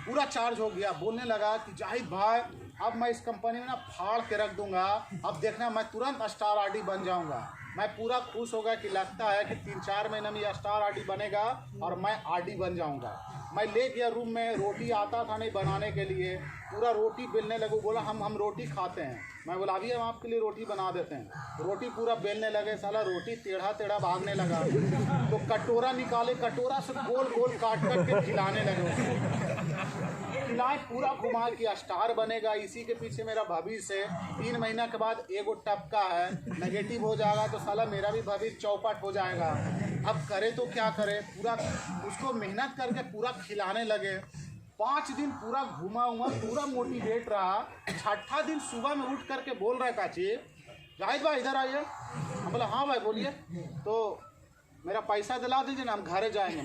पूरा चार्ज हो गया, बोलने लगा कि जाहिद भाई अब मैं इस कंपनी में ना फाड़ के रख दूंगा, अब देखना मैं तुरंत स्टार आरडी बन जाऊंगा। मैं पूरा खुश हो गया कि लगता है कि 3-4 महीने में ये स्टार आरडी बनेगा और मैं आरडी बन जाऊंगा। मैं ले गया रूम में, रोटी आता था नहीं बनाने के लिए, पूरा रोटी बेलने लगे। बोला हम रोटी खाते हैं। मैं बोला अभी हम आपके लिए रोटी बना देते हैं। रोटी पूरा बेलने लगे, साला रोटी टेढ़ा टेढ़ा भागने लगा। तो कटोरा निकाले, कटोरा से गोल गोल काट के खिलाने लगे। खिलाए पूरा घुमा कि स्टार बनेगा, इसी के पीछे मेरा भविष्य है। 3 महीना के बाद एगो टपका है, नेगेटिव हो जाएगा तो साला मेरा भी भविष्य चौपट हो जाएगा। अब करे तो क्या करे, पूरा उसको मेहनत करके पूरा खिलाने लगे। 5 दिन पूरा घुमा हुआ, पूरा मोटिवेट रहा। 6ठा दिन सुबह में उठ करके बोल रहा है काची जाहिद भाई इधर आइए। हम बोला हाँ भाई बोलिए। तो मेरा पैसा दिला दीजिए ना, हम घरे जाएंगे।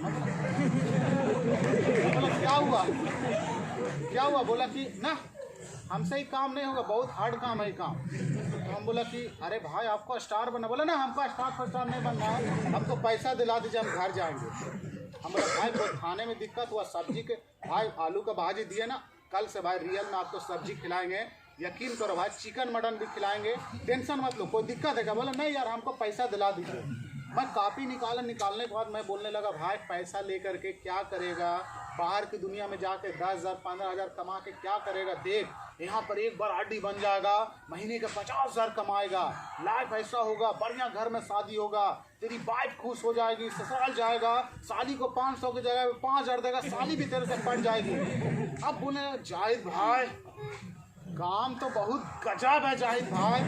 मतलब क्या हुआ क्या हुआ? बोला कि ना हमसे ही काम नहीं होगा, बहुत हार्ड काम है काम। तो हम बोला कि अरे भाई आपको स्टार बनना। बोला ना हमको स्टार नहीं बनना है, हमको पैसा दिला दीजिए हम घर जाएंगे। हम बोला भाई कोई खाने में दिक्कत हुआ, सब्जी के भाई आलू का भाजी दिए ना, कल से भाई रियल में आपको सब्जी खिलाएंगे, यकीन करो भाई चिकन मटन भी खिलाएंगे, टेंशन मत लो। कोई दिक्कत है क्या? बोला नहीं यार हमको पैसा दिला दीजिए। मैं कापी निकालने के बाद मैं बोलने लगा भाई पैसा लेकर के क्या करेगा, बाहर की दुनिया में जाके 10,000 15,000 कमा के क्या करेगा। देख यहाँ पर एक बार आरडी बन जाएगा, महीने के 50,000 कमाएगा, लाइफ ऐसा होगा, बढ़िया घर में शादी होगा, तेरी वाइफ खुश हो जाएगी, ससुराल जाएगा, साली को 500 की जगह 5,000 देगा, साली भी तेरे से पड़ जाएगी। अब बोले जाहिद भाई काम तो बहुत गजब है जाहिद भाई,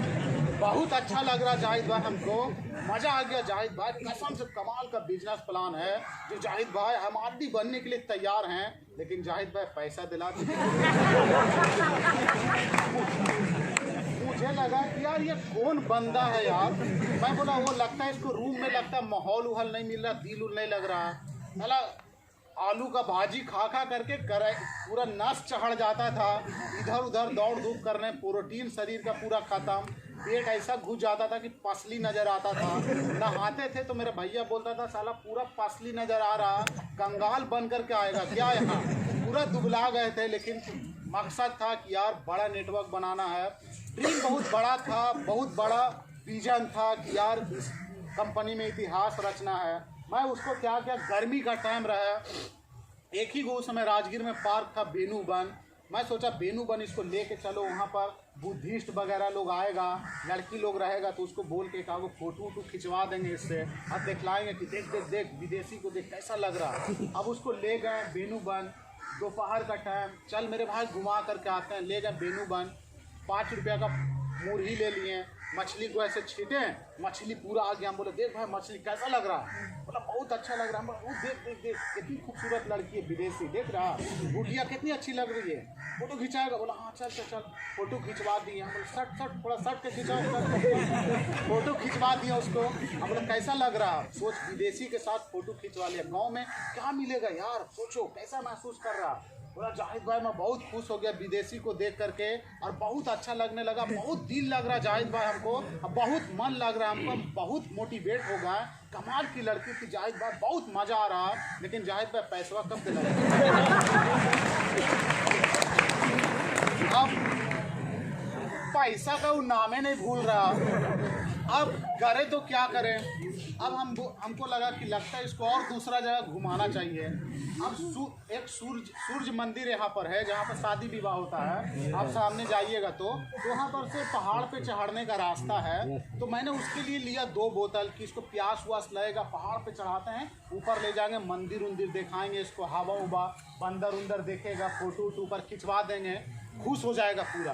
बहुत अच्छा लग रहा जाहिद भाई, हमको मज़ा आ गया जाहिद भाई, कसम से कमाल का बिजनेस प्लान है जो जाहिद भाई हम आरडी बनने के लिए तैयार हैं, लेकिन जाहिद भाई पैसा दिला दीजिए। मुझे लगा कि यार ये कौन बंदा है यार। मैं बोला वो लगता है इसको रूम में लगता है माहौल उहल नहीं मिल रहा, दिल उल नहीं लग रहा। बोला आलू का भाजी खा करके पूरा नस चढ़ जाता था, इधर उधर दौड़ धूप करने, प्रोटीन शरीर का पूरा खत्म, पेट ऐसा घुस जाता था कि पसली नज़र आता था। नहाते थे तो मेरा भैया बोलता था साला पूरा पसली नज़र आ रहा, कंगाल बन करके आएगा क्या यहाँ। पूरा दुबला गए थे, लेकिन मकसद था कि यार बड़ा नेटवर्क बनाना है। ड्रीम बहुत बड़ा था, बहुत बड़ा विजन था कि यार इस कंपनी में इतिहास रचना है। मैं उसको क्या गर्मी का टाइम रहा, एक ही उस समय राजगीर में पार्क था बेनू वन। मैं सोचा बेनू वन इसको लेके चलो, वहाँ पर बुद्धिस्ट वगैरह लोग आएगा, लड़की लोग रहेगा तो उसको बोल के कहा फोटो खिंचवा देंगे इससे, अब दिखलाएंगे कि देख देख देख विदेशी को देख कैसा लग रहा। अब उसको ले गए बेनू वन, दोपहर का टाइम, चल मेरे भाई घुमा करके आते हैं। ले गए बेनू वन, 5 रुपया का मुरही ले लिए, मछली को ऐसे छीटे, मछली पूरा आ गया। हम बोले देख भाई मछली कैसा लग रहा है? बोला बहुत अच्छा लग रहा है। हम बोला देख देख देख कितनी खूबसूरत लड़की है विदेशी, देख रहा बुढ़िया कितनी अच्छी लग रही है, फोटो खिंचाएगा? बोला हाँ चल चल चल, फोटो खिंचवा दिए। हम बोले सट थोड़ा सट के खिंचाओ, फोटो खिंचवा दिया उसको। हम बोले कैसा लग रहा? सोच विदेशी के साथ फोटो खिंचवा लिया, गाँव में क्या मिलेगा यार, सोचो कैसा महसूस कर रहा। बोला जाहिद भाई मैं बहुत खुश हो गया विदेशी को देख करके, और बहुत अच्छा लगने लगा, बहुत दिल लग रहा जाहिद भाई हमको, बहुत मन लग रहा हमको, बहुत मोटिवेट हो गए। कमाल की लड़की थी जाहिद भाई, बहुत मज़ा आ रहा। लेकिन जाहिद भाई पैसा कब दिला? अब पैसा का वो नामे नहीं भूल रहा। अब करे तो क्या करें। अब हमको लगता है इसको और दूसरा जगह घुमाना चाहिए। अब एक सूर्य मंदिर यहाँ पर है जहाँ पर शादी विवाह होता है। आप सामने जाइएगा तो वहाँ पर से पहाड़ पे चढ़ने का रास्ता है। तो मैंने उसके लिए लिया 2 बोतल कि इसको प्यास व्यास लगेगा, पहाड़ पे चढ़ाते हैं, ऊपर ले जाएंगे, मंदिर उंदिर दिखाएंगे इसको, हवा उवा बंदर उंदर देखेगा, फोटो वोटो पर खिंचवा देंगे, खुश हो जाएगा पूरा।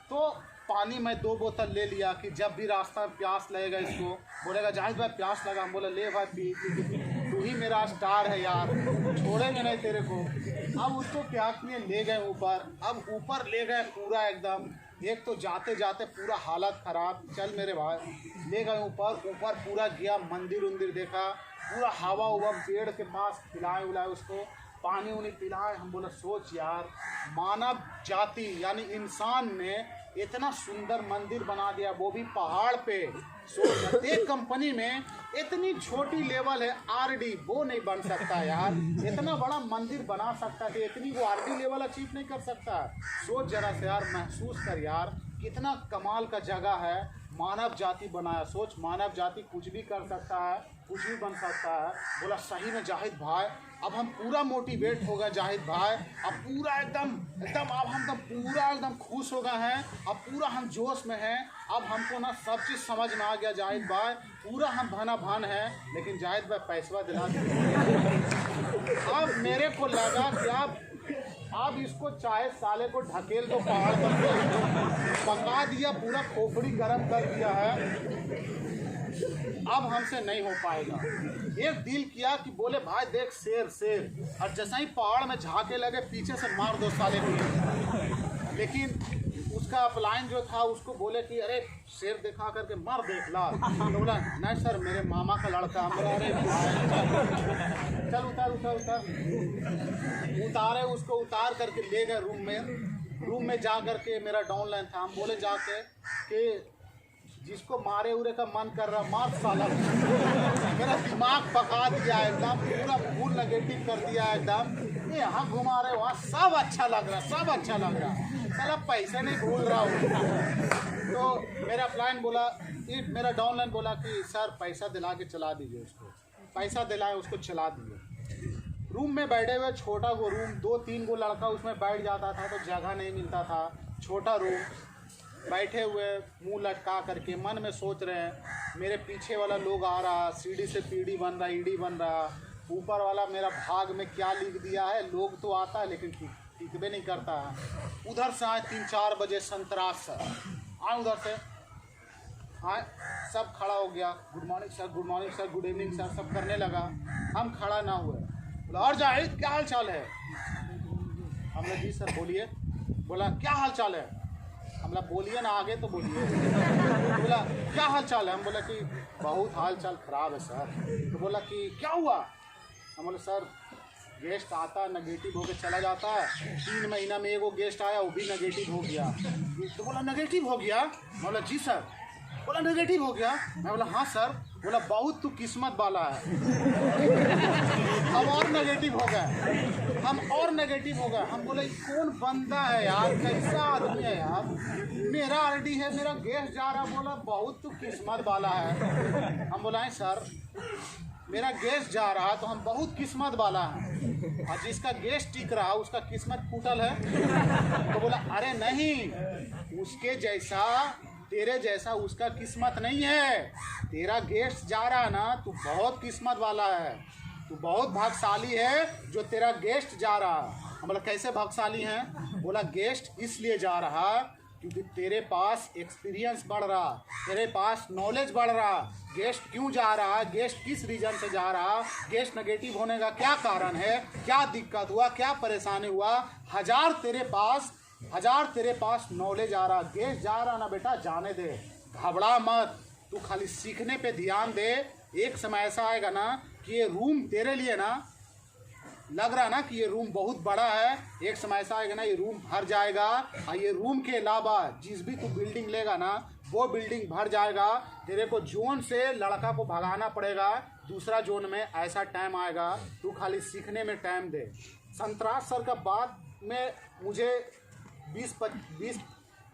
तो पानी मैं 2 बोतल ले लिया कि जब भी रास्ता में प्यास लगेगा इसको बोलेगा जाहिद भाई प्यास लगा। हम बोले ले भाई पी, तू ही मेरा स्टार है यार, छोड़ेंगे नहीं तेरे को। अब उसको क्या किए, ले गए ऊपर। अब ऊपर ले गए पूरा एकदम, एक तो जाते जाते पूरा हालत ख़राब, चल मेरे भाई ले गए ऊपर पूरा गया, मंदिर उंदिर देखा, पूरा हवा उवा पेड़ के पास पिलाए उलाए उसको, पानी उनी पिलाए। हम बोला सोच यार, मानव जाति यानी इंसान ने इतना सुंदर मंदिर बना दिया, वो भी पहाड़ पे। सोच एक कंपनी में इतनी छोटी लेवल है आरडी, वो नहीं बन सकता यार। इतना बड़ा मंदिर बना सकता है, इतनी वो आरडी लेवल अचीव नहीं कर सकता। सोच जरा से यार, महसूस कर यार, कितना कमाल का जगह है, मानव जाति बनाया। सोच मानव जाति कुछ भी कर सकता है, कुछ भी बन सकता है। बोला सही में जाहिद भाई, अब हम पूरा मोटिवेट हो गए जाहिद भाई, अब पूरा एकदम अब हम पूरा एकदम खुश हो गए हैं, अब पूरा हम जोश में हैं। अब हमको ना सब चीज़ समझ में आ गया जाहिद भाई, पूरा हम भाना भान है। लेकिन जाहिद भाई पैसा दिला दिए। अब मेरे को लगा कि अब इसको चाहे साले को ढकेल दो पहाड़ पर, पका दिया, पूरा खोपड़ी गर्म कर दिया है, अब हमसे नहीं हो पाएगा। एक दिल किया कि बोले भाई देख शेर, और जैसा ही पहाड़ में झाके लगे पीछे से मार दो साले को। लेकिन उसका अपलाइन जो था उसको बोले कि अरे शेर दिखा करके मार देख ला। तो बोला नहीं सर मेरे मामा का लड़का। हम बोला अरे चल उतारे उसको, उतार करके ले गए रूम में जा करके मेरा डाउनलाइन था। हम बोले जाके कि जिसको मारे उरे का मन कर रहा मार साला। मेरा दिमाग पका दिया एकदम, पूरा फूल नेगेटिव कर दिया एकदम। ये यहाँ घुमा रहे वहाँ सब अच्छा लग रहा, सब अच्छा लग रहा, साला पैसे नहीं भूल रहा हूँ। तो मेरा प्लान बोला, मेरा डाउनलाइन बोला कि सर पैसा दिला के चला दीजिए उसको। पैसा दिलाए उसको चला दिए। रूम में बैठे हुए, छोटा वो रूम, 2-3 गो लड़का उसमें बैठ जाता था तो जगह नहीं मिलता था, छोटा रूम। बैठे हुए मुंह लटका करके मन में सोच रहे हैं मेरे पीछे वाला लोग आ रहा, सीढ़ी से पीढ़ी बन रहा, ईडी बन रहा, ऊपर वाला मेरा भाग में क्या लिख दिया है। लोग तो आता है लेकिन टिकबे नहीं करता है। उधर से आए 3-4 बजे संतरास सर आए, उधर से आए, सब खड़ा हो गया, good morning sir, good evening sir, सब करने लगा। हम खड़ा ना हुए। बोला और जाहिद क्या हाल चाल है? हमने जी सर बोलिए। बोला क्या हाल चाल है? हमला बोलिए ना, आगे तो बोलिए। बोला क्या हाल चाल है? हम बोला कि बहुत हाल चाल खराब है सर। तो बोला कि क्या हुआ? हम बोले सर गेस्ट आता है नेगेटिव होकर चला जाता है, 3 महीना में एगो गेस्ट आया वो भी नेगेटिव हो गया। तो बोला नेगेटिव हो गया? मैं बोला जी सर। बोला नेगेटिव हो गया? मैं बोला हाँ सर। बोला बहुत तू किस्मत वाला है। हम और नेगेटिव हो गए, हम बोले कौन बंदा है यार, कैसा आदमी है यार, मेरा आरडी है, मेरा गेस्ट जा रहा। बोला बहुत तू किस्मत वाला है। हम बोला सर मेरा गेस्ट जा रहा तो हम बहुत किस्मत वाला है, और जिसका गेस्ट टिक रहा उसका किस्मत फूटल है। तो बोला अरे नहीं, उसके जैसा तेरे जैसा उसका किस्मत नहीं है। तेरा गेस्ट जा रहा है ना, तू बहुत किस्मत वाला है, तू बहुत भाग्यशाली है जो तेरा गेस्ट जा रहा। हम बोला कैसे भाग्यशाली हैं? बोला गेस्ट इसलिए जा रहा क्योंकि तेरे पास एक्सपीरियंस बढ़ रहा, तेरे पास नॉलेज बढ़ रहा। गेस्ट क्यों जा रहा, गेस्ट किस रीजन से जा रहा, गेस्ट नेगेटिव होने का क्या कारण है, क्या दिक्कत हुआ, क्या परेशानी हुआ, हजार तेरे पास नॉलेज आ रहा। गेस्ट जा रहा ना बेटा, जाने दे, घबरा मत, तू खाली सीखने पे ध्यान दे। एक समय ऐसा आएगा ना कि ये रूम तेरे लिए ना लग रहा ना कि ये रूम बहुत बड़ा है, एक समय ऐसा आएगा ना ये रूम भर जाएगा, और ये रूम के अलावा जिस भी तू बिल्डिंग लेगा ना वो बिल्डिंग भर जाएगा। तेरे को जोन से लड़का को भगाना पड़ेगा दूसरा जोन में, ऐसा टाइम आएगा, तू खाली सीखने में टाइम दे। संतरास सर का बात में मुझे 20%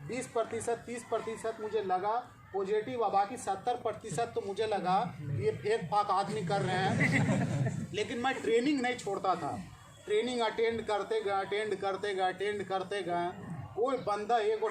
30% मुझे लगा पॉजिटिव, बाकी 70% तो मुझे लगा ये फेक फाक आदमी कर रहे हैं। लेकिन मैं ट्रेनिंग नहीं छोड़ता था, ट्रेनिंग अटेंड करते गए। कोई बंदा एगो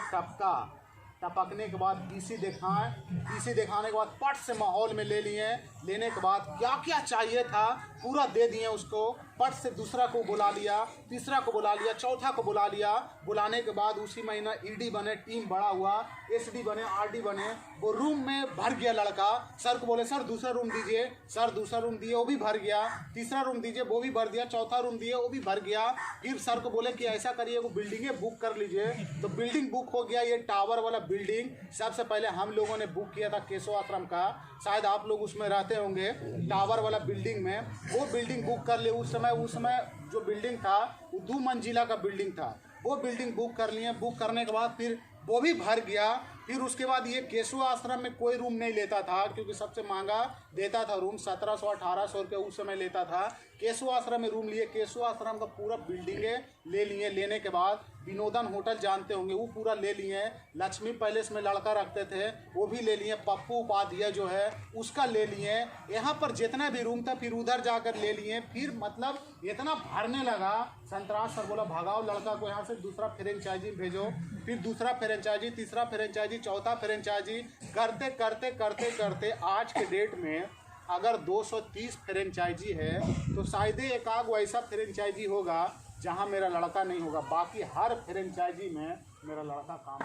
टपकने के बाद पीसी दिखाने के बाद पट से माहौल में ले लिए। लेने के बाद क्या क्या चाहिए था पूरा दे दिए उसको। पट से दूसरा को बुला लिया, तीसरा को बुला लिया, चौथा को बुला लिया। बुलाने के बाद उसी महीना ईडी बने, टीम बड़ा हुआ, एसडी बने, आरडी बने। वो रूम में भर गया लड़का। सर को बोले सर दूसरा रूम दीजिए, सर दूसरा रूम दिए, वो भी भर गया। तीसरा रूम दीजिए, वो भी भर दिया। चौथा रूम दिए, वो भी भर गया। फिर सर को बोले कि ऐसा करिए वो बिल्डिंगें बुक कर लीजिए, तो बिल्डिंग बुक हो गया। ये टावर वाला बिल्डिंग सबसे पहले हम लोगों ने बुक किया था केशव आश्रम का, शायद आप लोग उसमें रहते होंगे, टावर वाला बिल्डिंग में। वो बिल्डिंग बुक कर लिए। उस समय जो बिल्डिंग था वो 2 मंजिला का बिल्डिंग था। वो बिल्डिंग बुक कर लिए। बुक करने के बाद फिर वो भी भर गया। फिर उसके बाद ये केशव आश्रम में कोई रूम नहीं लेता था, क्योंकि सबसे महंगा देता था रूम, 1700-1800 रुपये उस समय लेता था। केशव आश्रम में रूम लिए। केशव आश्रम का पूरा बिल्डिंगे ले लिए। लेने के बाद विनोदन होटल जानते होंगे, वो पूरा ले लिए। लक्ष्मी पैलेस में लड़का रखते थे, वो भी ले लिए। पप्पू उपाध्याय जो है उसका ले लिए। यहाँ पर जितना भी रूम था फिर उधर जाकर ले लिए। फिर मतलब इतना भरने लगा। संतराज सर बोला भगाओ लड़का को यहाँ से, दूसरा फ्रेंचाइजी भेजो। फिर दूसरा फ्रेंचाइजी, तीसरा फ्रेंचाइजी, चौथा फ्रेंचाइजी करते आज के डेट में अगर 230 फ्रेंचाइजी है तो शायद एक आध ऐसा फ्रेंचाइजी होगा जहां मेरा लड़का नहीं होगा। बाकी हर फ्रेंचाइजी में मेरा लड़का काम